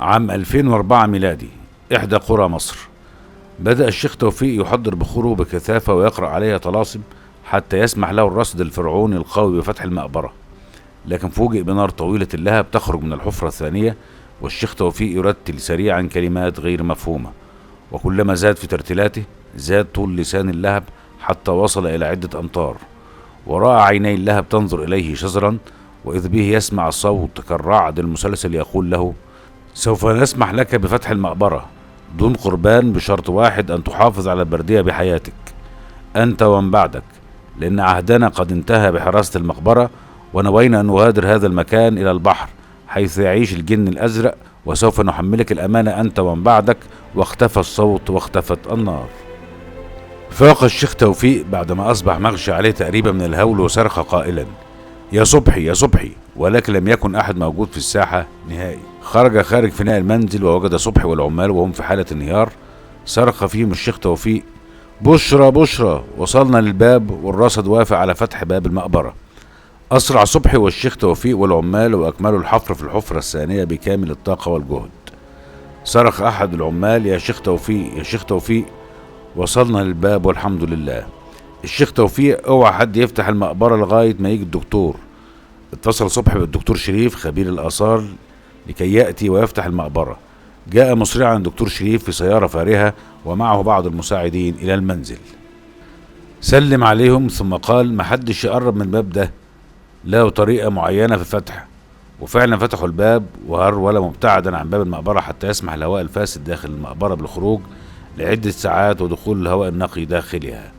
عام 2004 ميلادي، إحدى قرى مصر. بدأ الشيخ توفيق يحضر بخوره بكثافة ويقرأ عليها طلاسم حتى يسمح له الرصد الفرعوني القوي بفتح المقبرة، لكن فوجئ بنار طويلة اللهب تخرج من الحفرة الثانية، والشيخ توفيق يرتل سريعا كلمات غير مفهومة، وكلما زاد في ترتيلاته زاد طول لسان اللهب حتى وصل إلى عدة أمتار، ورأى عيني اللهب تنظر إليه شزرا، وإذ به يسمع صوت كالرعد المسلسل يقول له: سوف نسمح لك بفتح المقبرة دون قربان بشرط واحد، أن تحافظ على البردية بحياتك أنت ومن بعدك، لأن عهدنا قد انتهى بحراسة المقبرة، ونوينا أن نغادر هذا المكان إلى البحر حيث يعيش الجن الأزرق، وسوف نحملك الأمانة أنت ومن بعدك. واختفى الصوت واختفت النار. فاق الشيخ توفيق بعدما أصبح مغشى عليه تقريبا من الهول، وصرخ قائلا: يا صبحي يا صبحي، ولكن لم يكن أحد موجود في الساحة نهائي. خارج فناء المنزل ووجد صبحي والعمال وهم في حالة انهيار. صرخ فيهم الشيخ توفيق: بشرى بشرى، وصلنا للباب والرصد وافق على فتح باب المقبرة. أسرع صبحي والشيخ توفيق والعمال وأكملوا الحفر في الحفرة الثانية بكامل الطاقة والجهد. صرخ أحد العمال: يا شيخ توفيق يا شيخ توفيق، وصلنا للباب والحمد لله. الشيخ توفيق: اوعى حد يفتح المقبرة لغاية ما يجي الدكتور. اتصل صبحي بالدكتور شريف خبير الآثار لكي يأتي ويفتح المقبرة. جاء مسرعا الدكتور شريف في سيارة فارهة ومعه بعض المساعدين إلى المنزل. سلم عليهم ثم قال: محدش يقرب من الباب ده، له طريقة معينة في الفتح. وفعلا فتحوا الباب وهرولوا مبتعدا عن باب المقبرة حتى يسمح الهواء الفاسد داخل المقبرة بالخروج لعدة ساعات ودخول الهواء النقي داخلها.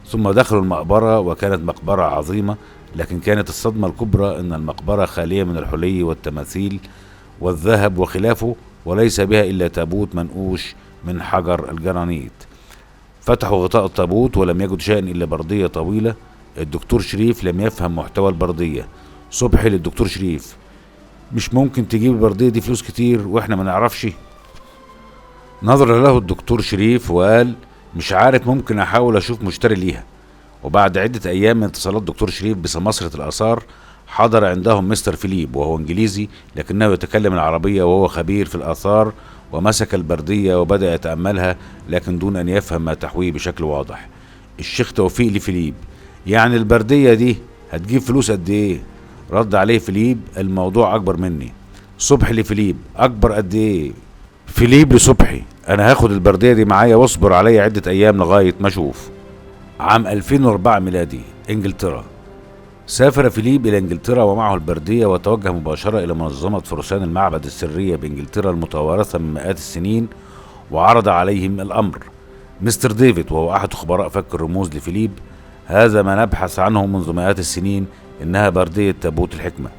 ثم دخلوا المقبرة، وكانت مقبرة عظيمة، لكن كانت الصدمة الكبرى أن المقبرة خالية من الحلي والتماثيل والذهب وخلافه، وليس بها إلا تابوت منقوش من حجر الجرانيت. فتحوا غطاء التابوت ولم يجد شيئا إلا بردية طويلة. الدكتور شريف لم يفهم محتوى البردية. صبحي للدكتور شريف: مش ممكن تجيب البردية دي فلوس كتير واحنا ما نعرفش؟ نظر له الدكتور شريف وقال: مش عارف، ممكن احاول اشوف مشتري ليها. وبعد عدة ايام من اتصالات دكتور شريف بسماسرة الاثار، حضر عندهم مستر فيليب، وهو انجليزي لكنه يتكلم العربية وهو خبير في الاثار، ومسك البردية وبدأ يتأملها لكن دون ان يفهم ما تحويه بشكل واضح. الشيخ توفيق لفيليب: يعني البردية دي هتجيب فلوس قد ايه؟ رد عليه فيليب: الموضوع اكبر مني. صبحي لفيليب: اكبر قد ايه؟ فيليب لصبحي: انا هاخد البردية دي معايا واصبر عليا عدة ايام لغاية ما اشوف. عام 2004 ميلادي، انجلترا. سافر فيليب الى انجلترا ومعه البردية، وتوجه مباشرة الى منظمة فرسان المعبد السرية بانجلترا المتوارثة من مئات السنين، وعرض عليهم الامر. مستر ديفيد، وهو احد خبراء فك الرموز لفيليب: هذا ما نبحث عنه منذ مئات السنين، انها بردية تابوت الحكمة.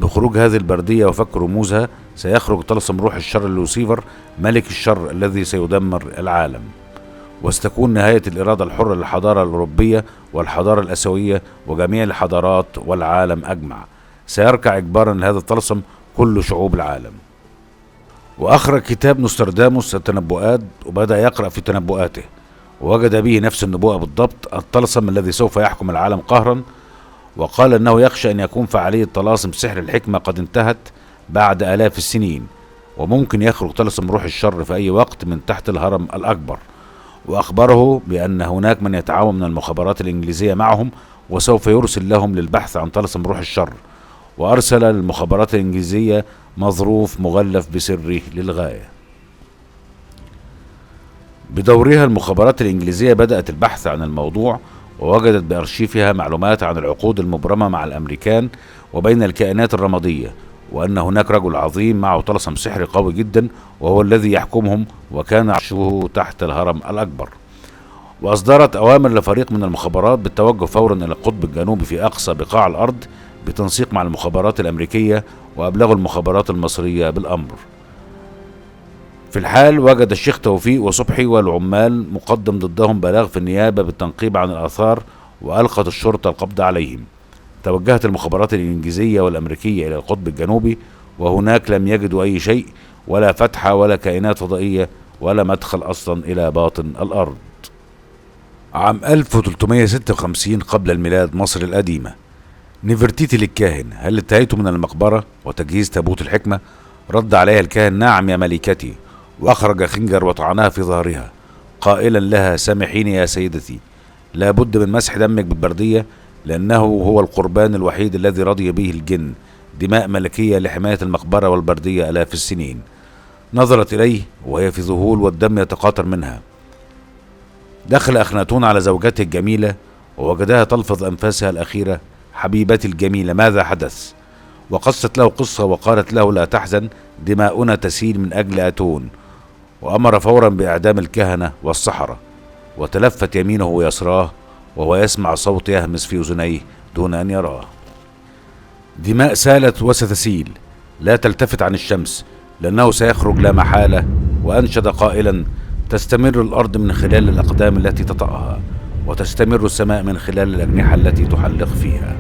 بخروج هذه البردية وفك رموزها سيخرج طلسم روح الشر لوسيفر ملك الشر الذي سيدمر العالم، وستكون نهاية الإرادة الحرة للحضارة الأوروبية والحضارة الآسيوية وجميع الحضارات والعالم أجمع. سيركع إجبارا لهذا الطلسم كل شعوب العالم. وأخرج كتاب نوسترداموس التنبؤات، وبدأ يقرأ في تنبؤاته، ووجد به نفس النبوءة بالضبط: الطلسم الذي سوف يحكم العالم قهرا. وقال أنه يخشى أن يكون فعالية طلاسم سحر الحكمة قد انتهت بعد آلاف السنين، وممكن يخرج طلسم روح الشر في أي وقت من تحت الهرم الأكبر. وأخبره بأن هناك من يتعاون من المخابرات الإنجليزية معهم، وسوف يرسل لهم للبحث عن طلسم روح الشر. وأرسل للمخابرات الإنجليزية مظروف مغلف بسره للغاية. بدورها المخابرات الإنجليزية بدأت البحث عن الموضوع، ووجدت بأرشيفها معلومات عن العقود المبرمة مع الأمريكان وبين الكائنات الرمادية، وأن هناك رجل عظيم معه طلسم سحري قوي جدا وهو الذي يحكمهم، وكان عرشه تحت الهرم الأكبر. وأصدرت أوامر لفريق من المخابرات بالتوجه فورا إلى القطب الجنوبي في أقصى بقاع الأرض بتنسيق مع المخابرات الأمريكية، وأبلغوا المخابرات المصرية بالأمر. في الحال وجد الشيخ توفيق وصبحي والعمال مقدم ضدهم بلاغ في النيابة بالتنقيب عن الآثار، وألقت الشرطة القبض عليهم. توجهت المخابرات الإنجليزية والأمريكية إلى القطب الجنوبي، وهناك لم يجدوا أي شيء، ولا فتحة ولا كائنات فضائية ولا مدخل أصلا إلى باطن الأرض. عام 1356 قبل الميلاد، مصر القديمة. نفرتيتي للكاهن: هل انتهيت من المقبرة وتجهيز تابوت الحكمة؟ رد عليها الكاهن: نعم يا ملكتي. وأخرج خنجر وطعنها في ظهرها قائلا لها: سامحيني يا سيدتي، لا بد من مسح دمك بالبردية، لأنه هو القربان الوحيد الذي رضي به الجن، دماء ملكية لحماية المقبرة والبردية آلاف السنين. نظرت إليه وهي في ذهول والدم يتقاطر منها. دخل أخناتون على زوجته الجميلة ووجدها تلفظ أنفاسها الأخيرة: حبيبتي الجميلة، ماذا حدث؟ وقصت له قصة وقالت له: لا تحزن، دماؤنا تسيل من أجل أتون. وأمر فورا بإعدام الكهنة والسحرة، وتلفت يمينه ويسراه وهو يسمع صوت يهمس في أذنيه دون أن يراه. دماء سالت وستسيل، لا تلتفت عن الشمس لأنه سيخرج لا محالة. وأنشد قائلا: تستمر الأرض من خلال الأقدام التي تطأها، وتستمر السماء من خلال الأجنحة التي تحلق فيها.